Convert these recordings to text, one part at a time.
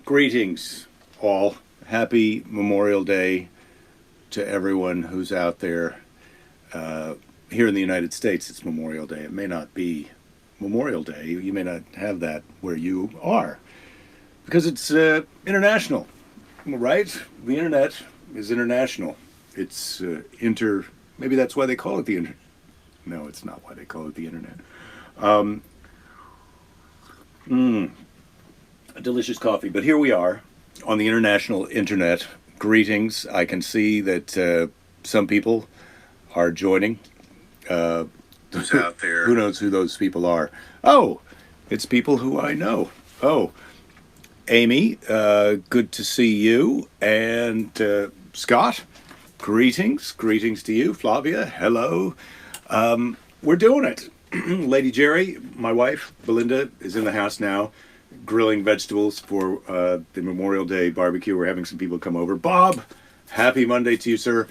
Greetings, all. Happy Memorial Day to everyone who's out there. Here in the United States, it's Memorial Day. It may not be Memorial Day. You may not have that where you are because it's international, right? The internet is international. It's maybe that's why they call it the internet. No, it's not why they call it the internet. A delicious coffee, but here we are on the international internet. Greetings. I can see that some people are joining. Who's out there? Who knows who those people are? Oh, it's people who I know. Oh, Amy, good to see you. And Scott, greetings. Greetings to you. Flavia, hello. We're doing it. Lady Jerry, my wife, Belinda, is in the house now, grilling vegetables for the Memorial Day barbecue. We're having some people come over. Bob, happy Monday to you, sir.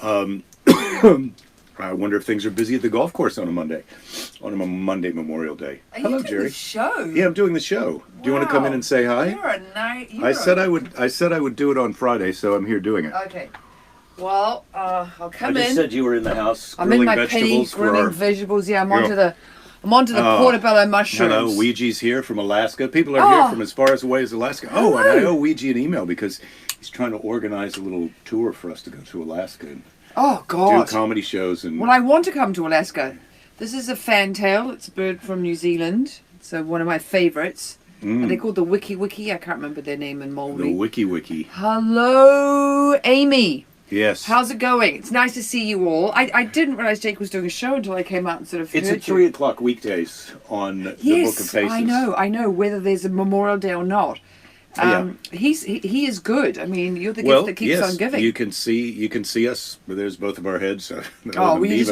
I wonder if things are busy at the golf course on a Monday Memorial Day. Are Hello, you doing Jerry. The show? Yeah, I'm doing the show. Wow. Do you want to come in and say hi? You're a night. I said I would do it on Friday, so I'm here doing it. Okay. Well, I'll come in. I just said you were in the house I'm in grilling my vegetables penny grilling vegetables. Yeah, I'm onto the portobello mushrooms. Hello, Ouija's here from Alaska. People are here from as far away as Alaska. Oh, and I owe Ouija an email because he's trying to organize a little tour for us to go to Alaska and do comedy shows. And well, I want to come to Alaska. This is a fantail. It's a bird from New Zealand. It's one of my favorites. Are they called the Wiki Wiki? I can't remember their name in Māori. The Wiki Wiki. Hello, Amy. Yes. How's it going? It's nice to see you all. I didn't realize Jake was doing a show until I came out and sort of It's heard at 3 o'clock weekdays on the Book of Faces. Yes, I know, whether there's a Memorial Day or not. He is good. I mean, you're the gift that keeps on giving. You can see us. There's both of our heads. Were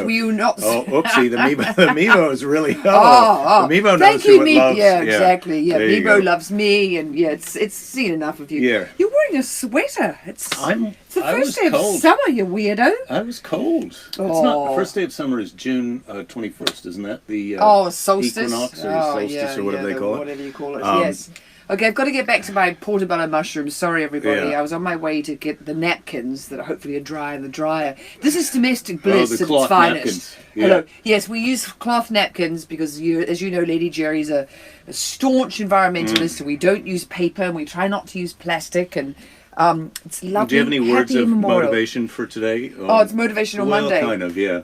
you not? Oh, oopsie! The Mevo is really. The Mevo knows thank who you, it loves. Yeah, exactly. Yeah, Mevo loves me, and it's seen enough of you. Yeah. You're wearing a sweater. It's the first day cold. of summer, you weirdo. I was cold. It's not the first day of summer is June 21st, isn't that the solstice? Equinox or solstice or whatever they call it? Whatever you call it. Yes. Okay, I've got to get back to my portobello mushrooms. Sorry, everybody. Yeah. I was on my way to get the napkins that hopefully are dry in the dryer. This is domestic bliss the at cloth its finest. Napkins. Yeah. Hello. Yes, we use cloth napkins because, as you know, Lady Jerry's a staunch environmentalist, and we don't use paper, and we try not to use plastic, and it's lovely. Do you have any words of Memorial. motivation for today? It's Motivational Monday. Kind of, yeah.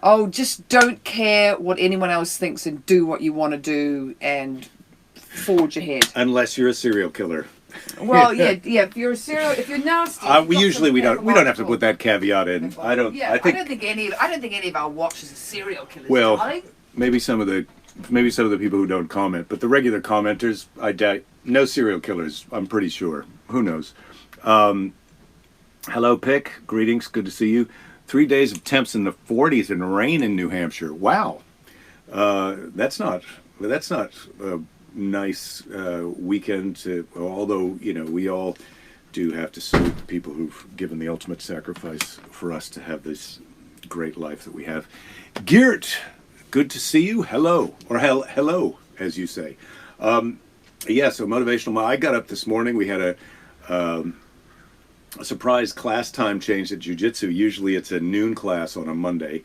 Oh, just don't care what anyone else thinks and do what you want to do and forge ahead. Unless you're a serial killer. Well, yeah. If you're nasty. We don't have to put that caveat in. I don't think any of our watchers are serial killers. Well, darling. maybe some of the people who don't comment, but the regular commenters, I doubt. No serial killers. I'm pretty sure. Who knows? Hello, Pick. Greetings. Good to see you. 3 days of temps in the 40s and rain in New Hampshire. Wow. That's not a nice weekend. Although we all do have to salute the people who've given the ultimate sacrifice for us to have this great life that we have. Geert, good to see you. Hello, or hello, as you say. So motivational. I got up this morning. We had a surprise class time change at Jiu-Jitsu. Usually it's a noon class on a Monday,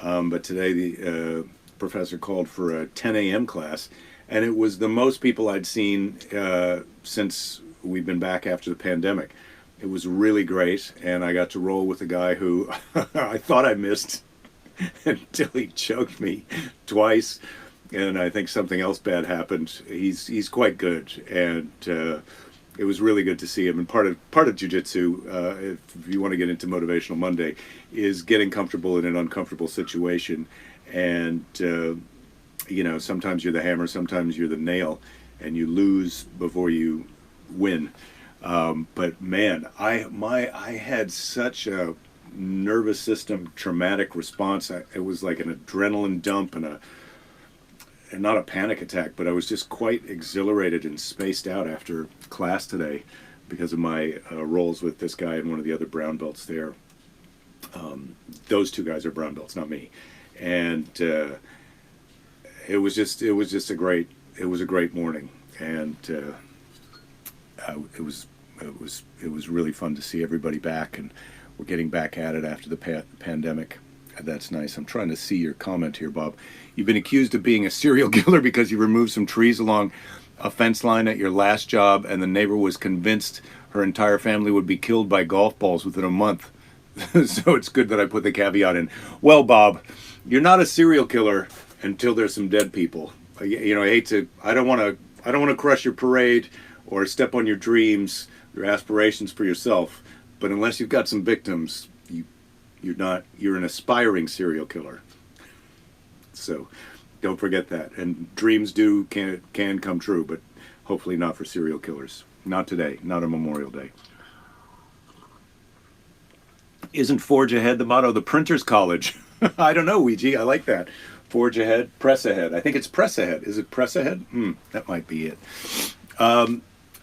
but today the professor called for a 10 a.m. class, and it was the most people I'd seen since we've been back after the pandemic. It was really great, and I got to roll with a guy who I thought I missed until he choked me twice, and I think something else bad happened. He's quite good, and it was really good to see him. And part of jiu-jitsu, if you want to get into Motivational Monday, is getting comfortable in an uncomfortable situation. And sometimes you're the hammer, sometimes you're the nail, and you lose before you win. But man, I had such a nervous system traumatic response. It was like an adrenaline dump and not a panic attack, but I was just quite exhilarated and spaced out after class today because of my roles with this guy and one of the other brown belts there. Those two guys are brown belts, not me. And it was a great morning. And it was really fun to see everybody back, and we're getting back at it after the pandemic. That's nice. I'm trying to see your comment here, Bob. You've been accused of being a serial killer because you removed some trees along a fence line at your last job, and the neighbor was convinced her entire family would be killed by golf balls within a month. So it's good that I put the caveat in. Well, Bob, you're not a serial killer until there's some dead people. You know, I don't want to crush your parade or step on your dreams, your aspirations for yourself. But unless you've got some victims, you're an aspiring serial killer. So don't forget that. And dreams can come true, but hopefully not for serial killers. Not today, not on Memorial Day. Isn't Forge Ahead the motto of the Printers College? I don't know, Ouija. I like that. Forge ahead, press ahead. I think it's press ahead. Is it press ahead? That might be it.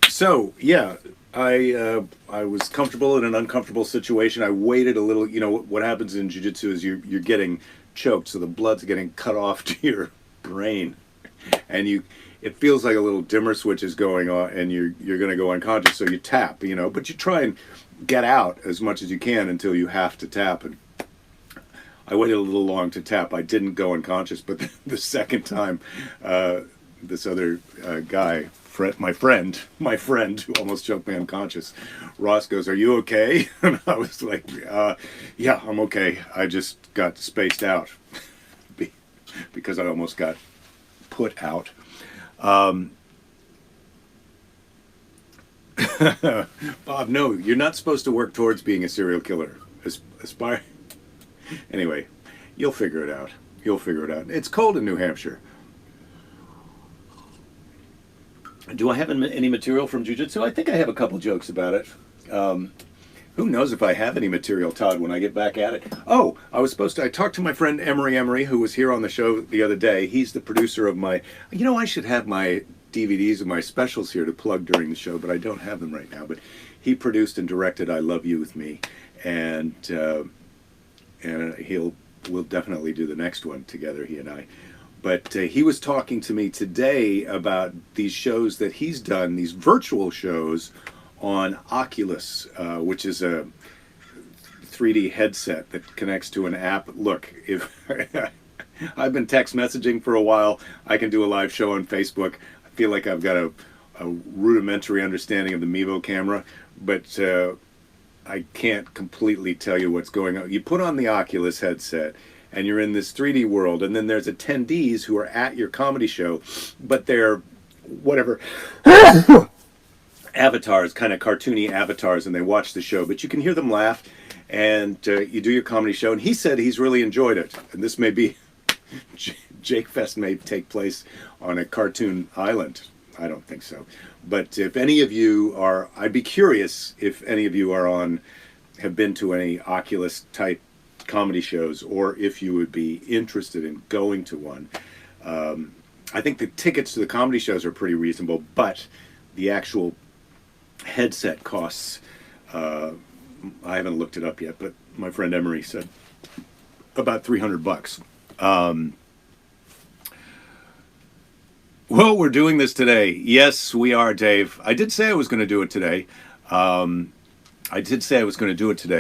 So yeah, I was comfortable in an uncomfortable situation. I waited a little. You know what happens in jiu-jitsu is you're getting choked, so the blood's getting cut off to your brain, and it feels like a little dimmer switch is going on, and you're going to go unconscious. So you tap, but you try and get out as much as you can until you have to tap. And I waited a little long to tap. I didn't go unconscious, but the second time, this other guy, my friend who almost choked me unconscious, Ross goes, "Are you okay?" And I was like, "Yeah, I'm okay. I just got spaced out because I almost got put out." Bob, no, you're not supposed to work towards being a serial killer. Aspire. Anyway, you'll figure it out. It's cold in New Hampshire. Do I have any material from jiu-jitsu? I think I have a couple jokes about it. Who knows if I have any material, Todd, when I get back at it. Oh, I talked to my friend Emery, who was here on the show the other day. He's the producer of I should have my DVDs of my specials here to plug during the show, but I don't have them right now. But he produced and directed I Love You With Me, and we'll definitely do the next one together, he and I. But he was talking to me today about these shows that he's done, these virtual shows on Oculus, which is a 3D headset that connects to an app. Look, if I've been text messaging for a while, I can do a live show on Facebook. I feel like I've got a rudimentary understanding of the Mevo camera, but I can't completely tell you what's going on. You put on the Oculus headset, and you're in this 3D world, and then there's attendees who are at your comedy show, but they're whatever avatars, kind of cartoony avatars, and they watch the show, but you can hear them laugh, and you do your comedy show. And he said he's really enjoyed it, and this may be Jake Fest may take place on a cartoon island. I don't think so, but if any of you are, I'd be curious if any of you have been to any Oculus type comedy shows, or if you would be interested in going to one. I think the tickets to the comedy shows are pretty reasonable, but the actual headset costs, I haven't looked it up yet, but my friend Emery said about $300. Well, we're doing this today. Yes, we are, Dave. I did say I was going to do it today.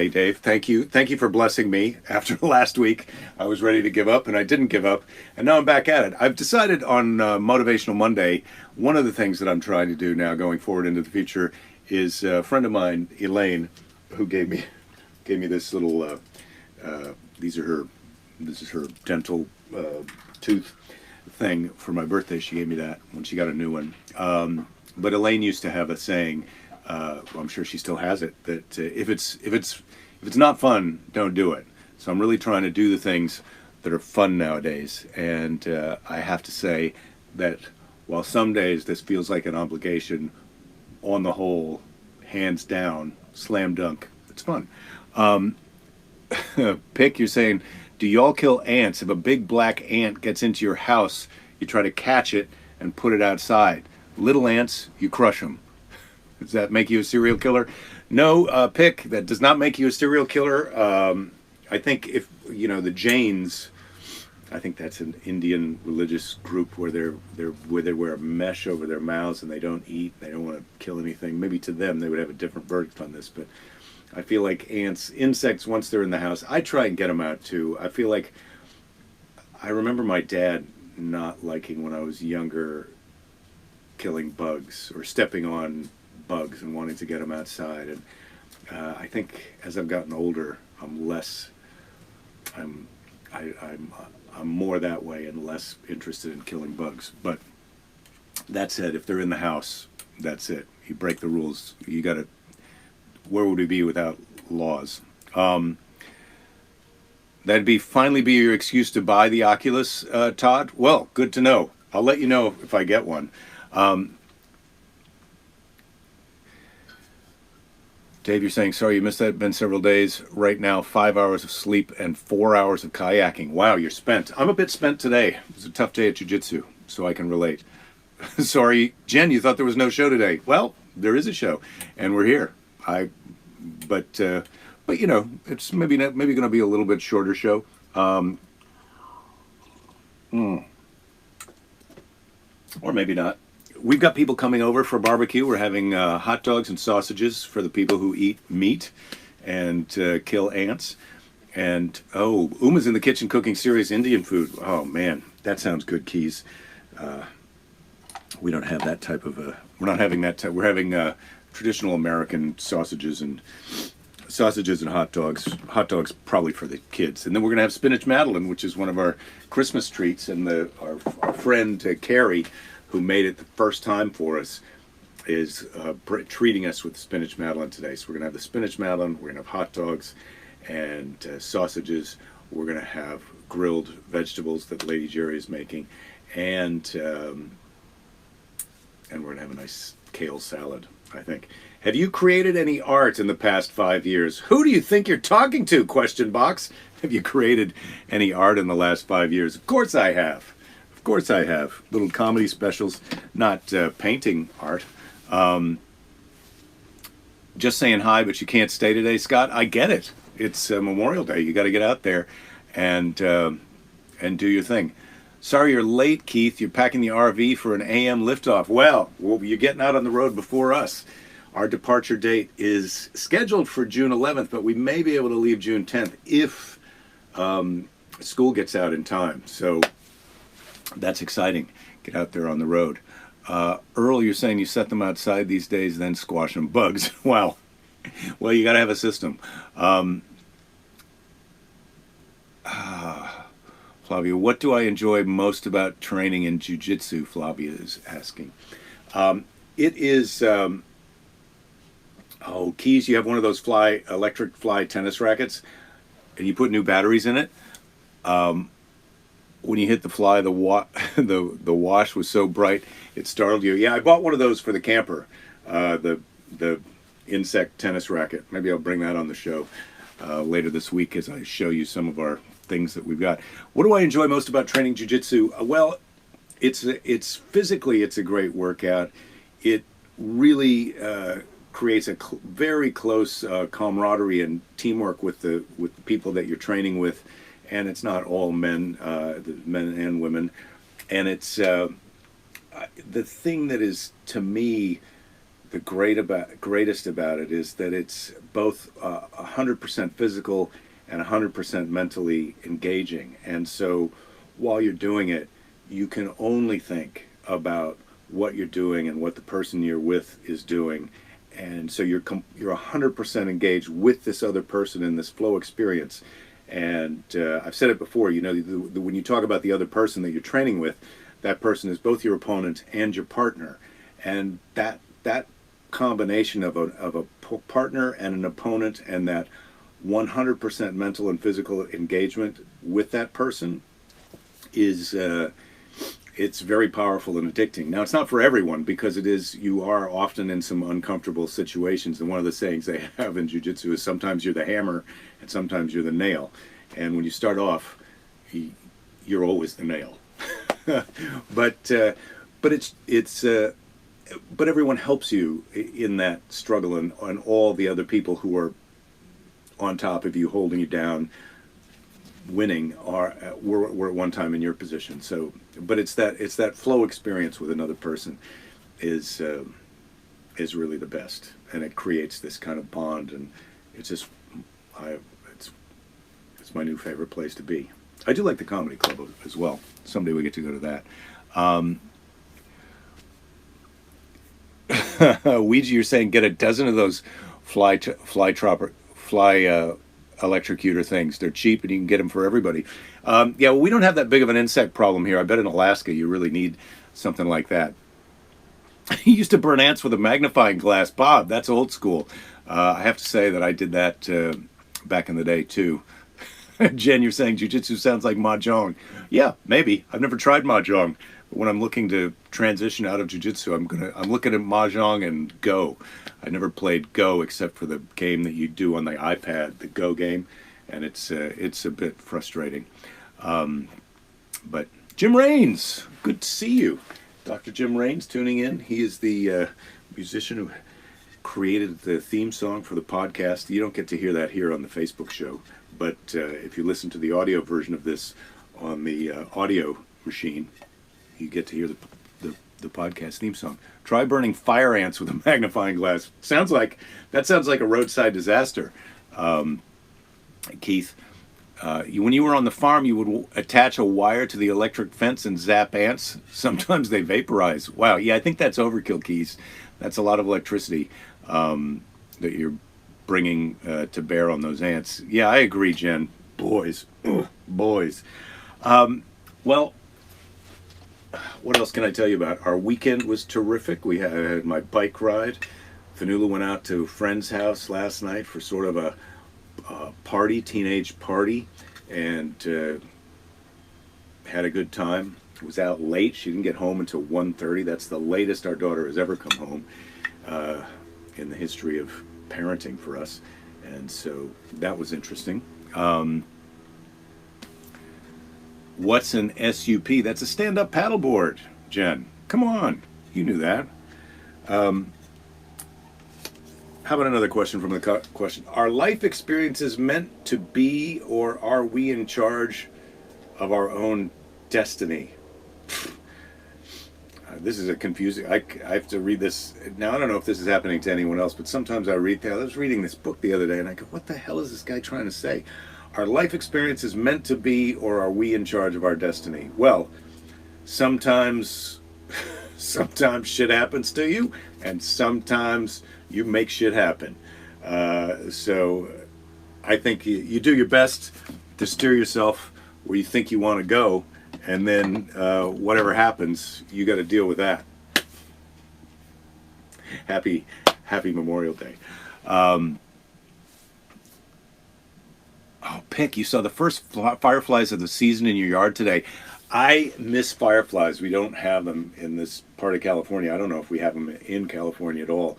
Dave. Thank you. Thank you for blessing me. After last week, I was ready to give up, and I didn't give up, and now I'm back at it. I've decided on Motivational Monday, one of the things that I'm trying to do now going forward into the future is a friend of mine, Elaine, who gave me this little, this is her dental tooth thing for my birthday. She gave me that when she got a new one. But Elaine used to have a saying, I'm sure she still has it, that if it's not fun, don't do it. So I'm really trying to do the things that are fun nowadays. And I have to say that while some days this feels like an obligation, on the whole, hands down, slam dunk, it's fun. Pick, you're saying, do y'all kill ants? If a big black ant gets into your house, you try to catch it and put it outside. Little ants, you crush them. Does that make you a serial killer? No, Pick, that does not make you a serial killer. I think if, the Janes, I think that's an Indian religious group where they wear a mesh over their mouths and they don't eat. They don't want to kill anything. Maybe to them they would have a different verdict on this, but I feel like insects, once they're in the house, I try and get them out too. I feel like I remember my dad not liking when I was younger killing bugs or stepping on bugs and wanting to get them outside. And I think as I've gotten older, I'm less. I'm more that way and less interested in killing bugs. But that said, if they're in the house, that's it. You break the rules. You got to. Where would we be without laws? That'd finally be your excuse to buy the Oculus, Todd. Well, good to know. I'll let you know if I get one. Dave, you're saying, sorry you missed that. Been several days. Right now, 5 hours of sleep and 4 hours of kayaking. Wow, you're spent. I'm a bit spent today. It was a tough day at Jiu-Jitsu, so I can relate. Sorry, Jen, you thought there was no show today. Well, there is a show, and we're here. But you know, it's maybe going to be a little bit shorter show. Or maybe not. We've got people coming over for barbecue. We're having hot dogs and sausages for the people who eat meat and kill ants. And, Uma's in the kitchen cooking serious Indian food. Oh, man, that sounds good, Keys. We don't have that type of we're not having that type. We're having traditional American sausages and hot dogs. Hot dogs probably for the kids. And then we're going to have spinach madeleine, which is one of our Christmas treats. And our friend Carrie, who made it the first time for us, is treating us with spinach madeleine today. So we're going to have the spinach madeleine, we're going to have hot dogs and sausages, we're going to have grilled vegetables that Lady Jerry is making, and we're going to have a nice kale salad, I think. Have you created any art in the past 5 years? Who do you think you're talking to, question box? Have you created any art in the last 5 years? Of course I have. Of course I have. Little comedy specials, not painting art. Just saying hi, but you can't stay today, Scott. I get it. It's Memorial Day. You got to get out there and do your thing. Sorry you're late, Keith. You're packing the RV for an AM liftoff. Well, you're getting out on the road before us. Our departure date is scheduled for June 11th, but we may be able to leave June 10th if school gets out in time. So that's exciting. Get out there on the road. Earl, you're saying you set them outside these days, then squash them. Bugs. Wow. Well, you got to have a system. Flavia, what do I enjoy most about training in jiu-jitsu? Flavia is asking. It is... Keys, you have one of those electric fly tennis rackets, and you put new batteries in it. When you hit the fly, the wash was so bright it startled you. Yeah, I bought one of those for the camper, the insect tennis racket. Maybe I'll bring that on the show later this week as I show you some of our things that we've got. What do I enjoy most about training jiu-jitsu? Well, it's physically it's a great workout. It really creates a very close camaraderie and teamwork with the people that you're training with. And it's not all men, men and women. And it's the thing that is, to me, the greatest about it is that it's both 100% physical and 100% mentally engaging. And so while you're doing it, you can only think about what you're doing and what the person you're with is doing. And so you're 100% engaged with this other person in this flow experience. And I've said it before, you know, when you talk about the other person that you're training with, that person is both your opponent and your partner. And that combination of a partner and an opponent and that 100% mental and physical engagement with that person is it's very powerful and addicting. Now, it's not for everyone because you are often in some uncomfortable situations. And one of the sayings they have in jiu-jitsu is sometimes you're the hammer and sometimes you're the nail. And when you start off, you're always the nail. but everyone helps you in that struggle, and all the other people who are on top of you, holding you down, winning were at one time in your position. So, but it's that flow experience with another person is really the best, and it creates this kind of bond, and it's just it's my new favorite place to be. I do like the comedy club as well. Someday we get to go to that. Ouija, you're saying get a dozen of those fly electrocutor things. They're cheap and you can get them for everybody. Yeah, well, we don't have that big of an insect problem here. I bet in Alaska you really need something like that. He used to burn ants with a magnifying glass. Bob, that's old school. I have to say that I did that back in the day too. Jen, you're saying jiu-jitsu sounds like mahjong. Yeah, maybe. I've never tried mahjong. But when I'm looking to transition out of jiu-jitsu, I'm looking at mahjong and Go. I never played Go except for the game that you do on the iPad, the Go game, and it's a bit frustrating. But Jim Raines, good to see you. Dr. Jim Raines tuning in. He is the musician who created the theme song for the podcast. You don't get to hear that here on the Facebook show, but if you listen to the audio version of this on the audio machine, you get to hear the podcast theme song. Try burning fire ants with a magnifying glass. Sounds like a roadside disaster. Keith, when you were on the farm, you would attach a wire to the electric fence and zap ants. Sometimes they vaporize. Wow, yeah, I think that's overkill, Keith. That's a lot of electricity that you're bringing to bear on those ants. Yeah, I agree, Jen. Boys. Boys. Well, what else can I tell you about? Our weekend was terrific. We had my bike ride. Fanula went out to a friend's house last night for sort of a teenage party, and had a good time. Was out late. She didn't get home until 1:30. That's the latest our daughter has ever come home in the history of parenting for us, and so that was interesting. What's an SUP? That's a stand-up paddleboard, Jen. Come on, you knew that. How about another question from the question? Are life experiences meant to be, or are we in charge of our own destiny? This is a confusing. I have to read this now. I don't know if this is happening to anyone else, but sometimes I was reading this book the other day, and I go, "What the hell is this guy trying to say? Are life experiences meant to be, or are we in charge of our destiny?" Well, sometimes shit happens to you, and sometimes you make shit happen. So I think you do your best to steer yourself where you think you want to go, and then whatever happens, you got to deal with that. Happy Memorial Day. Oh, Pick, you saw the first fireflies of the season in your yard today. I miss fireflies. We don't have them in this part of California. I don't know if we have them in California at all.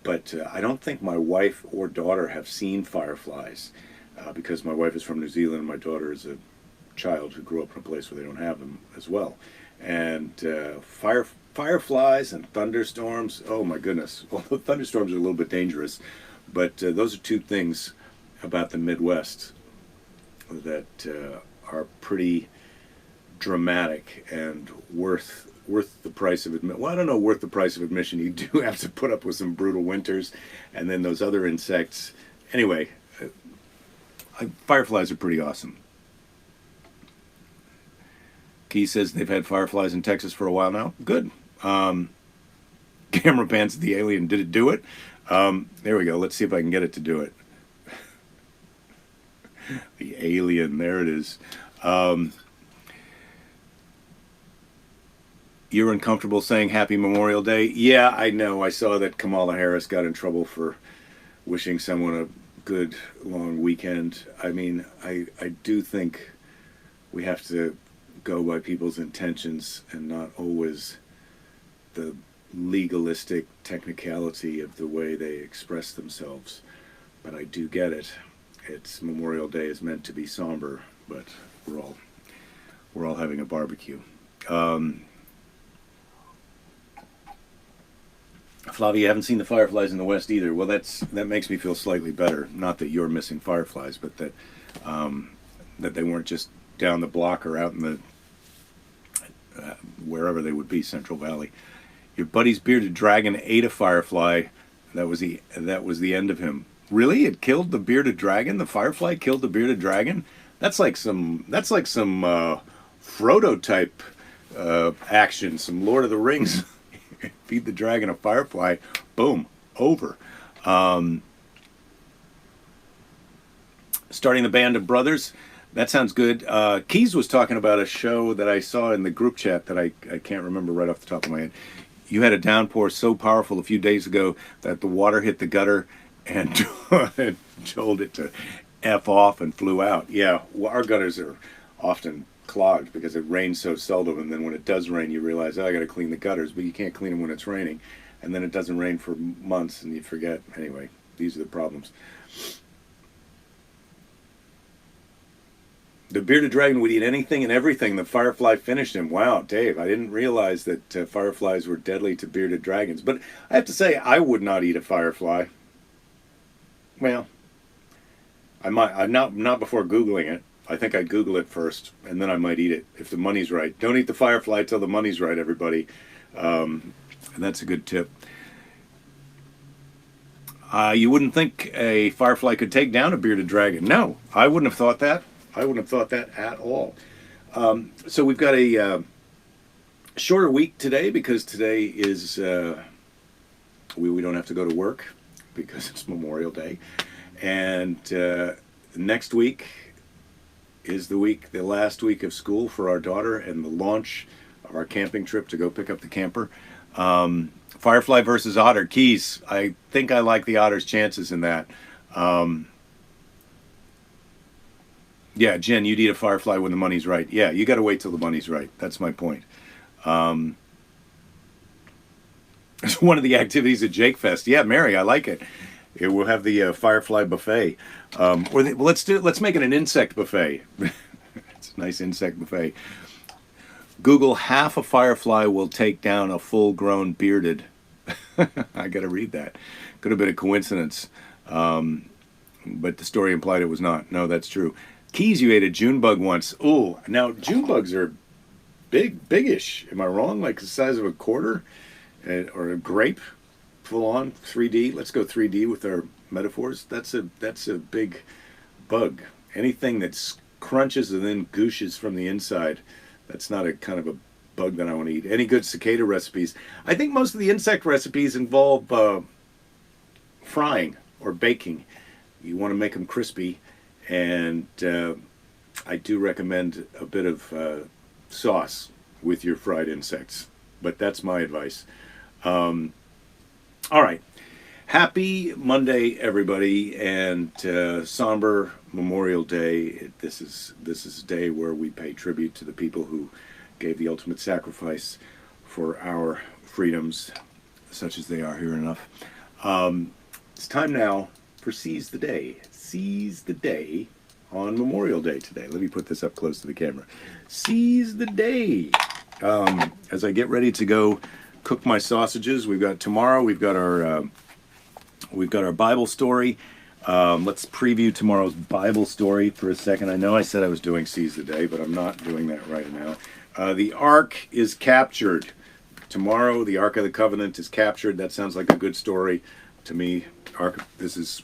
But I don't think my wife or daughter have seen fireflies because my wife is from New Zealand and my daughter is a child who grew up in a place where they don't have them as well. And fireflies and thunderstorms, oh my goodness. Although thunderstorms are a little bit dangerous, but those are two things about the Midwest that are pretty dramatic and worth the price of admission. Well, I don't know, worth the price of admission. You do have to put up with some brutal winters, and then those other insects. Anyway, fireflies are pretty awesome. Key says they've had fireflies in Texas for a while now. Good. Camera pans the alien. Did it do it? There we go. Let's see if I can get it to do it. The alien. There it is. You're uncomfortable saying Happy Memorial Day? Yeah, I know. I saw that Kamala Harris got in trouble for wishing someone a good long weekend. I mean, I do think we have to go by people's intentions and not always the legalistic technicality of the way they express themselves. But I do get it. It's Memorial Day is meant to be somber, but we're all having a barbecue. Flavia, you haven't seen the fireflies in the West either. Well, that makes me feel slightly better. Not that you're missing fireflies, but that that they weren't just down the block or out in the wherever they would be, Central Valley. Your buddy's bearded dragon ate a firefly. That was the end of him. Really? It killed the bearded dragon? The firefly killed the bearded dragon? That's like some Frodo type action, some Lord of the Rings. Feed the dragon a firefly, boom, over. Starting the band of brothers, that sounds good. Keys was talking about a show that I saw in the group chat that I can't remember right off the top of my head. You had a downpour so powerful a few days ago that the water hit the gutter and told it to F off and flew out. Yeah, well, our gutters are often clogged because it rains so seldom, and then when it does rain you realize, oh, I got to clean the gutters, but you can't clean them when it's raining, and then it doesn't rain for months and you forget. Anyway, these are the problems. The bearded dragon would eat anything and everything. The firefly finished him. Wow, Dave, I didn't realize that fireflies were deadly to bearded dragons. But I have to say, I would not eat a firefly. Well, I might. Not before Googling it. I think I'd Google it first, and then I might eat it if the money's right. Don't eat the firefly till the money's right, everybody. And that's a good tip. You wouldn't think a firefly could take down a bearded dragon. No, I wouldn't have thought that. I wouldn't have thought that at all. So we've got a shorter week today because today is we don't have to go to work because it's Memorial Day, and next week is the last week of school for our daughter and the launch of our camping trip to go pick up the camper. Firefly versus otter. Keys. I think I like the otter's chances in that. Yeah, Jen, you'd eat a firefly when the money's right. Yeah, you got to wait till the money's right. That's my point. It's one of the activities at Jake Fest. Yeah, Mary, I like it. We'll have the firefly buffet, let's make it an insect buffet. It's a nice insect buffet. Google half a firefly will take down a full-grown bearded. I got to read that. Could have been a coincidence, but the story implied it was not. No, that's true. Keys, you ate a June bug once. Oh, now June bugs are biggish. Am I wrong? Like the size of a quarter, or a grape, full on 3D. Let's go 3D with our metaphors. That's a big bug. Anything that crunches and then gooshes from the inside, that's not a kind of a bug that I want to eat. Any good cicada recipes? I think most of the insect recipes involve frying or baking. You want to make them crispy. And I do recommend a bit of sauce with your fried insects, but that's my advice. All right, happy Monday, everybody, and somber Memorial Day. This is a day where we pay tribute to the people who gave the ultimate sacrifice for our freedoms, such as they are here enough. It's time now for Seize the Day. Seize the day on Memorial Day today. Let me put this up close to the camera. Seize the day. As I get ready to go cook my sausages, we've got our Bible story. Let's preview tomorrow's Bible story for a second. I know I said I was doing Seize the Day, but I'm not doing that right now. The Ark is captured. Tomorrow, the Ark of the Covenant is captured. That sounds like a good story to me. This is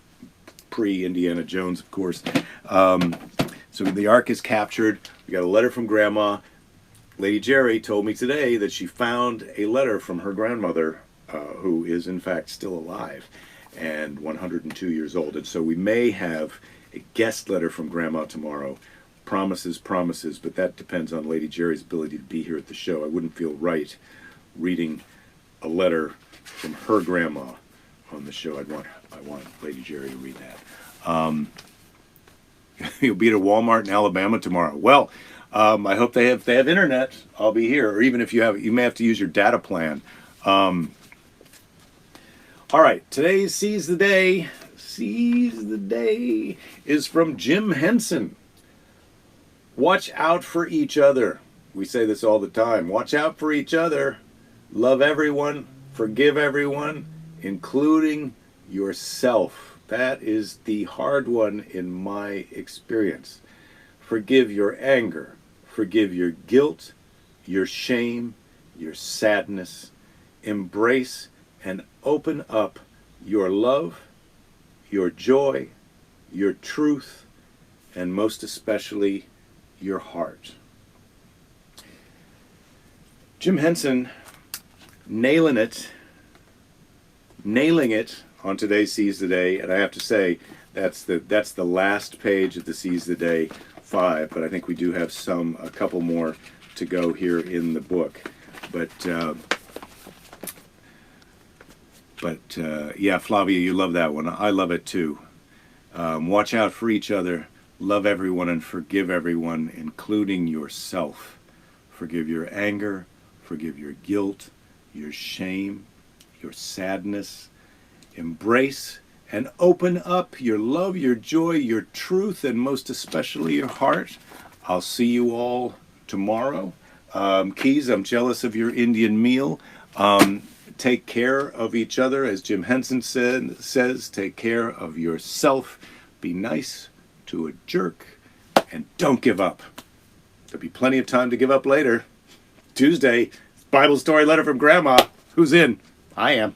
pre-Indiana Jones, of course. So the Ark is captured. We got a letter from Grandma. Lady Jerry told me today that she found a letter from her grandmother, who is in fact still alive and 102 years old. And so we may have a guest letter from Grandma tomorrow. Promises, but that depends on Lady Jerry's ability to be here at the show. I wouldn't feel right reading a letter from her grandma on the show. I want Lady Jerry to read that. You'll be at a Walmart in Alabama tomorrow. Well, I hope they have internet. I'll be here. Or even if you may have to use your data plan. All right, today's Seize the Day. Seize the Day is from Johannsen. Watch out for each other. We say this all the time. Watch out for each other. Love everyone. Forgive everyone, including yourself. That is the hard one in my experience. Forgive your anger. Forgive your guilt, your shame, your sadness. Embrace and open up your love, your joy, your truth, and most especially your heart. Johannsen nailing it on today's Seize the Day, and I have to say that's the last page of the Seize the Day 5, but I think we do have a couple more to go here in the book. But yeah, Flavia, you love that one. I love it too. Watch out for each other, love everyone, and forgive everyone, including yourself. Forgive your anger, forgive your guilt, your shame, your sadness. Embrace and open up your love, your joy, your truth, and most especially your heart. I'll see you all tomorrow. Keys, I'm jealous of your Indian meal. Take care of each other, as Johannsen says. Take care of yourself. Be nice to a jerk, and don't give up. There'll be plenty of time to give up later. Tuesday, Bible story letter from Grandma. Who's in? I am.